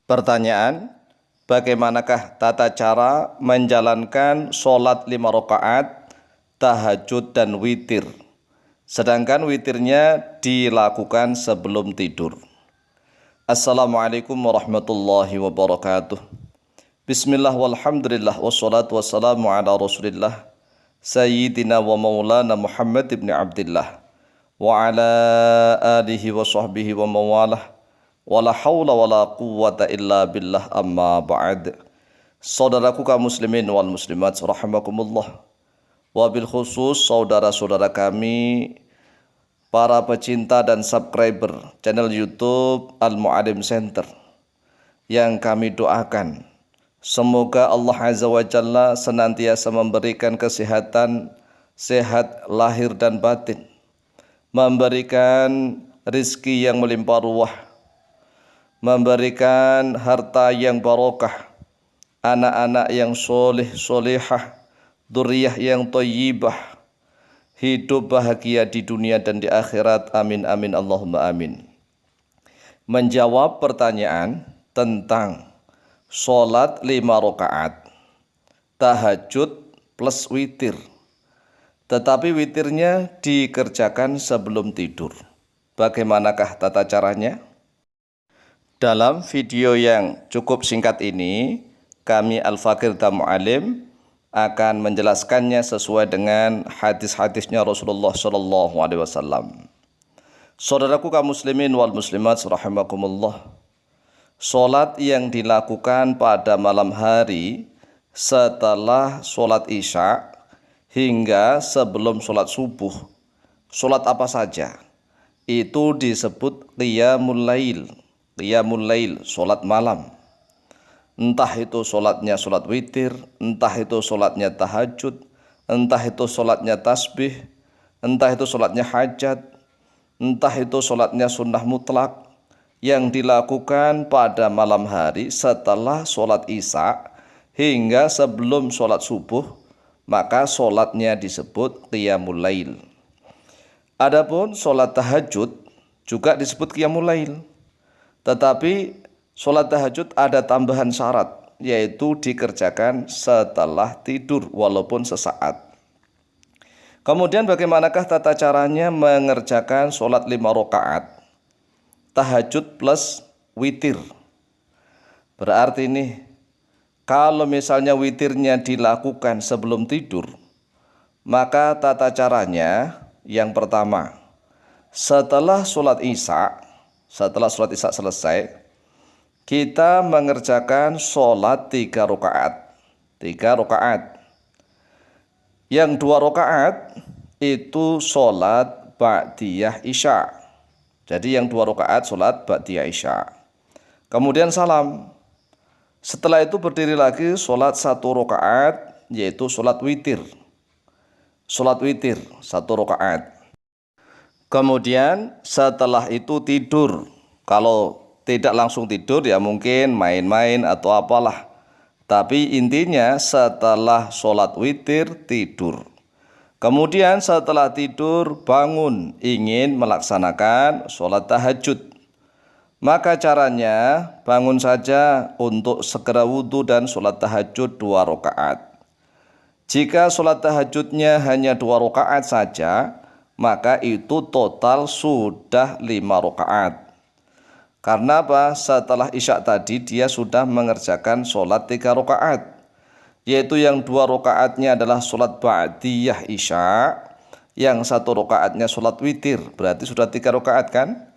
Pertanyaan, bagaimanakah tata cara menjalankan sholat 5 rakaat, tahajud dan witir, sedangkan witirnya dilakukan sebelum tidur? Assalamualaikum warahmatullahi wabarakatuh. Bismillah walhamdulillah wassalatu wassalamu ala rasulillah Sayyidina wa maulana Muhammad ibn Abdillah wa ala alihi wa sahbihi wa mawalah wala hawla wala quwwata illa billah, amma ba'd. Saudaraku kaum muslimin wal muslimat rahimakumullah, wabil khusus saudara-saudara kami para pecinta dan subscriber channel YouTube Al-Mu'alim Center, yang kami doakan semoga Allah Azza wa Jalla senantiasa memberikan kesehatan, sehat lahir dan batin, memberikan rizki yang melimpah ruah, memberikan harta yang barokah, anak-anak yang soleh solehah, dzurriyyah yang thayyibah, hidup bahagia di dunia dan di akhirat. Amin amin Allahumma amin. Menjawab pertanyaan tentang sholat 5 rakaat, tahajud plus witir, tetapi witirnya dikerjakan sebelum tidur. Bagaimanakah tata caranya? Dalam video yang cukup singkat ini, kami Al-Fakir dan Mu'alim akan menjelaskannya sesuai dengan hadis-hadisnya Rasulullah SAW. Saudaraku kaum muslimin wal muslimat rahimakumullah, sholat yang dilakukan pada malam hari setelah sholat isya hingga sebelum sholat subuh, sholat apa saja, itu disebut qiyamul lail. Qiyamul lail, sholat malam. Entah itu sholatnya sholat witir, entah itu sholatnya tahajud, entah itu sholatnya tasbih, entah itu sholatnya hajat, entah itu sholatnya sunnah mutlak, yang dilakukan pada malam hari setelah sholat isya hingga sebelum sholat subuh, maka sholatnya disebut qiyamul lail. Adapun sholat tahajud juga disebut qiyamul lail, tetapi sholat tahajud ada tambahan syarat, yaitu dikerjakan setelah tidur walaupun sesaat. Kemudian bagaimanakah tata caranya mengerjakan sholat 5 rakaat, tahajud plus witir? Berarti nih, kalau misalnya witirnya dilakukan sebelum tidur, maka tata caranya yang pertama, setelah sholat isya selesai, kita mengerjakan sholat 3 rakaat. Yang 2 rakaat itu sholat ba'diyah isya. Jadi yang 2 rakaat sholat ba'diyah isya. Kemudian salam. Setelah itu berdiri lagi sholat 1 rakaat, yaitu sholat witir. Sholat witir 1 rakaat. Kemudian setelah itu tidur. Kalau tidak langsung tidur ya mungkin main-main atau apalah. Tapi intinya setelah sholat witir tidur. Kemudian setelah tidur bangun ingin melaksanakan sholat tahajud. Maka caranya bangun saja untuk segera wudhu dan sholat tahajud 2 rakaat. Jika sholat tahajudnya hanya 2 rakaat saja, maka itu total sudah 5 rakaat. Karena apa? Setelah isya tadi dia sudah mengerjakan sholat 3 rakaat, yaitu yang 2 rakaatnya adalah sholat ba'diyah isya, yang 1 rakaatnya sholat witir, berarti sudah 3 rakaat kan?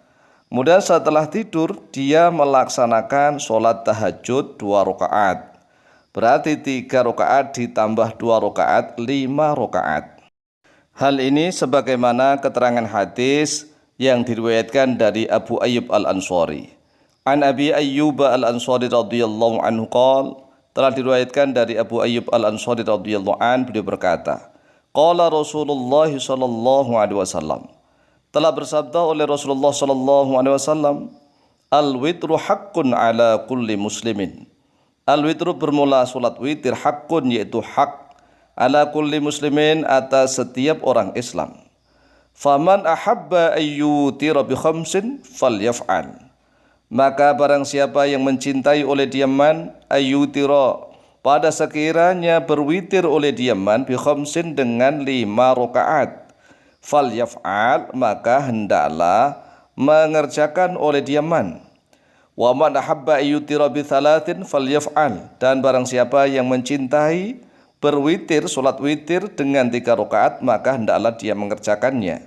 Kemudian setelah tidur dia melaksanakan sholat tahajud 2 rakaat, berarti 3 rakaat ditambah 2 rakaat 5 rakaat. Hal ini sebagaimana keterangan hadis yang diriwayatkan dari Abu Ayyub Al-Ansari. An Abi Ayyub Al-Ansari radhiyallahu anhu qala, telah diriwayatkan dari Abu Ayyub Al-Ansari radhiyallahu anhu, beliau berkata, qala Rasulullah sallallahu alaihi wasallam, telah bersabda oleh Rasulullah sallallahu alaihi wasallam, al-witru haqqun ala kulli muslimin. Al-witru bermula salat witir, haqqun yaitu hak, ala kulli muslimin atas setiap orang Islam. Faman ahabba ayyutira bi khamsin falyaf'al. Maka barang siapa yang mencintai oleh diaman, ayyutira, pada sekiranya berwitir oleh diaman bi khamsin dengan 5 rakaat, falyaf'al, maka hendaklah mengerjakan oleh diaman. Wa man ahabba ayyutira bi thalathin falyaf'al, dan barang siapa yang mencintai berwitir salat witir dengan 3 rakaat, maka hendaklah dia mengerjakannya.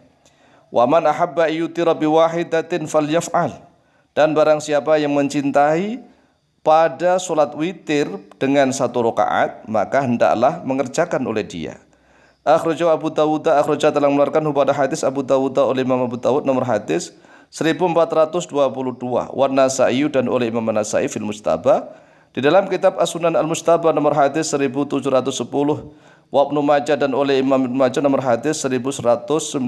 Wa man ahabba ayyutira bi wahidatin falyaf'al, dan barang siapa yang mencintai pada salat witir dengan 1 rakaat, maka hendaklah mengerjakan oleh dia. Akhrajahu Abu Dawud, akhraja telah mengeluarkan pada hadis Abu Dawud oleh Imam Abu Dawud nomor hadis 1422, wa Nasa'i, dan oleh Imam Nasa'i fil Mustabah di dalam kitab As-Sunan Al-Mustabah nomor hadis 1710, wa Ibnu Majah, dan oleh Imam Ibnu Majah nomor hadis 1190,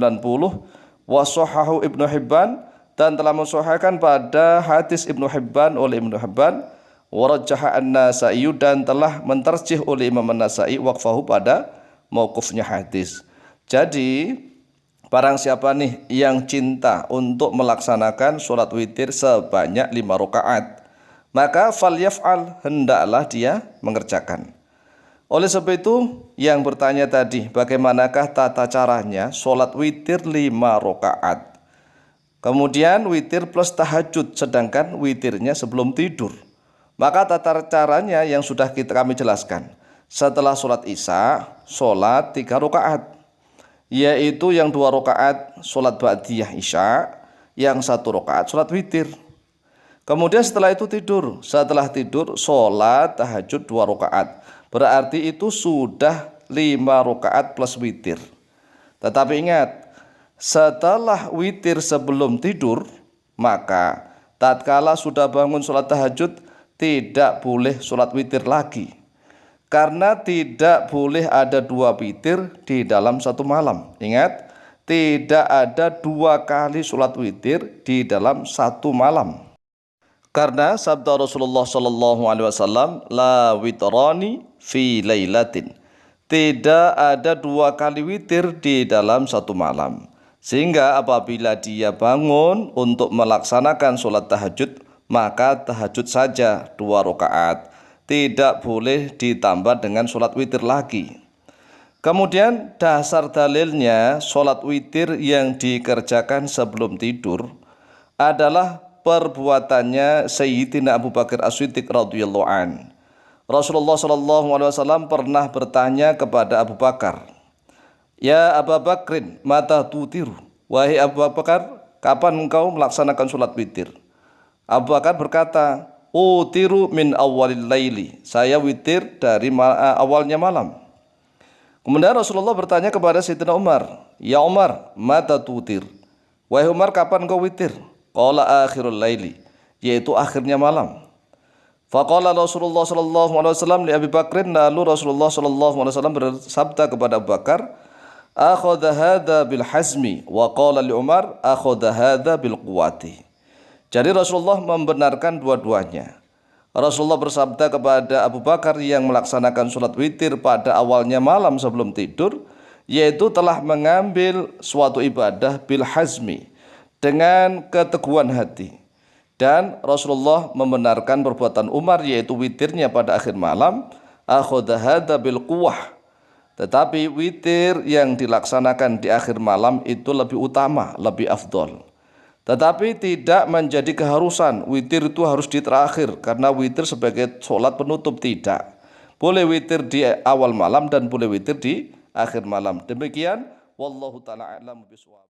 wa Shahahu Ibnu Hibban, dan telah mensahihkan pada hadis Ibnu Hibban oleh Ibnu Hibban, wa rajjaha An-Nasa'i, dan telah mentarjih oleh Imam An-Nasa'i waqfahu pada mauqufnya hadis. Jadi barang siapa nih yang cinta untuk melaksanakan sholat witir sebanyak 5 rakaat, maka falyaf'al, hendaklah dia mengerjakan. Oleh sebab itu yang bertanya tadi, bagaimanakah tata caranya sholat witir 5 rakaat? Kemudian witir plus tahajud, sedangkan witirnya sebelum tidur. Maka tata caranya yang sudah kami jelaskan. Setelah sholat isya, sholat 3 rakaat, yaitu yang 2 rakaat sholat ba'diyah isya, yang 1 rakaat sholat witir. Kemudian setelah itu tidur. Setelah tidur sholat tahajud 2 rakaat. Berarti itu sudah 5 rakaat plus witir. Tetapi ingat, setelah witir sebelum tidur, maka tatkala sudah bangun sholat tahajud, tidak boleh sholat witir lagi. Karena tidak boleh ada 2 witir di dalam 1 malam. Ingat, tidak ada 2 kali sholat witir di dalam 1 malam. Karena sabda Rasulullah SAW, la witrani fi lailatin, tidak ada 2 kali witir di dalam 1 malam. Sehingga apabila dia bangun untuk melaksanakan sholat tahajud, maka tahajud saja 2 rakaat. Tidak boleh ditambah dengan sholat witir lagi. Kemudian dasar dalilnya sholat witir yang dikerjakan sebelum tidur adalah perbuatannya Sayyidina Abu Bakar As-Siddiq radhiyallahu an. Rasulullah SAW pernah bertanya kepada Abu Bakar, "Ya Abu Bakrin, mata tutiru?" Wahai Abu Bakar, kapan engkau melaksanakan sholat witir? Abu Bakar berkata, utiru min awalil laili, saya witir dari awalnya malam. Kemudian Rasulullah bertanya kepada Sayyidina Umar, ya Umar, mata tutir? Wahai Umar, kapan kau witir? Qala akhirul laili, yaitu akhirnya malam. Faqala Rasulullah SAW li Abi Bakrin, lalu Rasulullah SAW bersabda kepada Abu Bakar, akhadha hadha bil hazmi, wa qala li Umar, akhadha hadha bil quwati. Jadi Rasulullah membenarkan dua-duanya. Rasulullah bersabda kepada Abu Bakar yang melaksanakan sholat witir pada awalnya malam sebelum tidur, yaitu telah mengambil suatu ibadah bil hazmi, dengan keteguhan hati. Dan Rasulullah membenarkan perbuatan Umar, yaitu witirnya pada akhir malam, akhadha hadha bil quwah. Tetapi witir yang dilaksanakan di akhir malam itu lebih utama, lebih afdol. Tetapi tidak menjadi keharusan witir itu harus di terakhir, karena witir sebagai sholat penutup tidak. Boleh witir di awal malam dan boleh witir di akhir malam. Demikian, wallahu ta'ala a'lam bishawab.